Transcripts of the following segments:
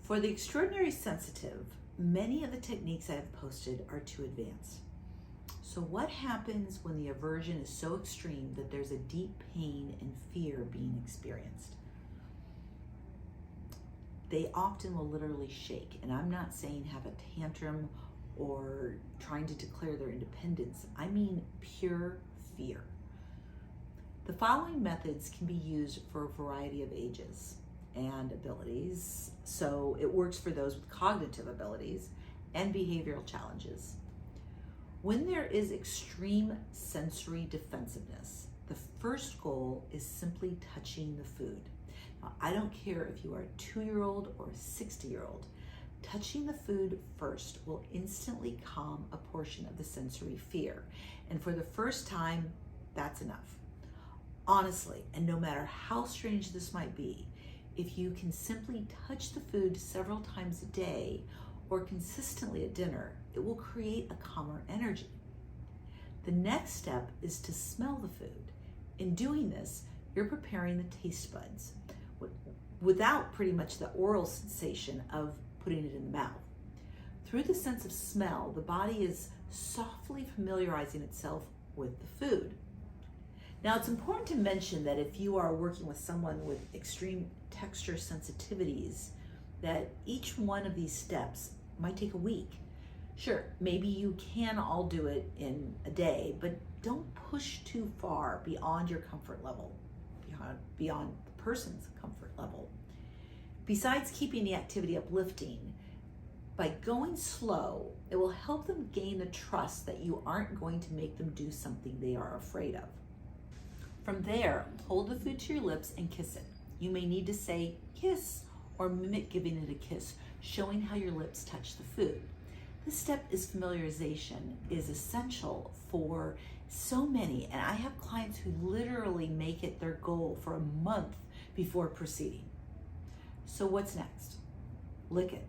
For the extraordinary sensitive, many of the techniques I have posted are too advanced. So what happens when the aversion is so extreme that there's a deep pain and fear being experienced? They often will literally shake, and I'm not saying have a tantrum or trying to declare their independence. I mean pure fear. The following methods can be used for a variety of ages and abilities. So it works for those with cognitive abilities and behavioral challenges. When there is extreme sensory defensiveness, the first goal is simply touching the food. Now, I don't care if you are a 2-year-old or a 60-year-old, touching the food first will instantly calm a portion of the sensory fear. And for the first time, that's enough. Honestly, and no matter how strange this might be, if you can simply touch the food several times a day or consistently at dinner, it will create a calmer energy. The next step is to smell the food. In doing this, you're preparing the taste buds without pretty much the oral sensation of putting it in the mouth. Through the sense of smell, the body is softly familiarizing itself with the food. Now, it's important to mention that if you are working with someone with extreme texture sensitivities, that each one of these steps might take a week. Sure, maybe you can all do it in a day, but don't push too far beyond your comfort level, beyond the person's comfort level. Besides keeping the activity uplifting, by going slow, it will help them gain the trust that you aren't going to make them do something they are afraid of. From there, hold the food to your lips and kiss it. You may need to say kiss or mimic giving it a kiss, showing how your lips touch the food. This step is familiarization is essential for so many, and I have clients who literally make it their goal for a month before proceeding. So what's next? Lick it.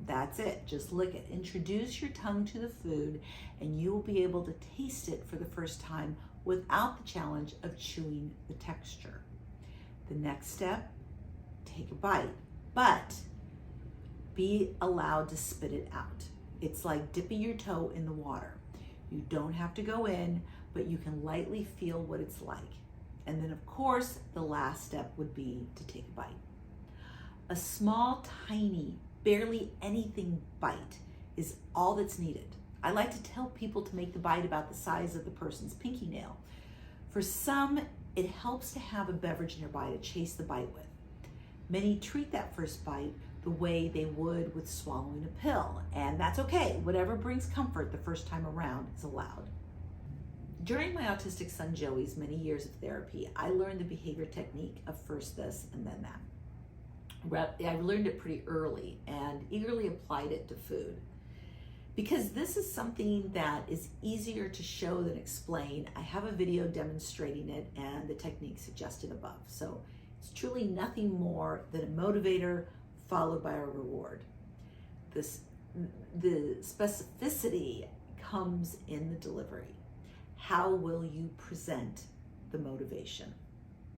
That's it, just lick it. Introduce your tongue to the food and you will be able to taste it for the first time without the challenge of chewing the texture. The next step, take a bite, but be allowed to spit it out. It's like dipping your toe in the water. You don't have to go in, but you can lightly feel what it's like. And then of course, the last step would be to take a bite. A small, tiny, barely anything bite is all that's needed. I like to tell people to make the bite about the size of the person's pinky nail. For some, it helps to have a beverage nearby to chase the bite with. Many treat that first bite the way they would with swallowing a pill, and that's okay. Whatever brings comfort the first time around is allowed. During my autistic son Joey's many years of therapy, I learned the behavior technique of first this and then that. I learned it pretty early and eagerly applied it to food. Because this is something that is easier to show than explain, I have a video demonstrating it and the technique suggested above. So it's truly nothing more than a motivator followed by a reward. The specificity comes in the delivery. How will you present the motivation?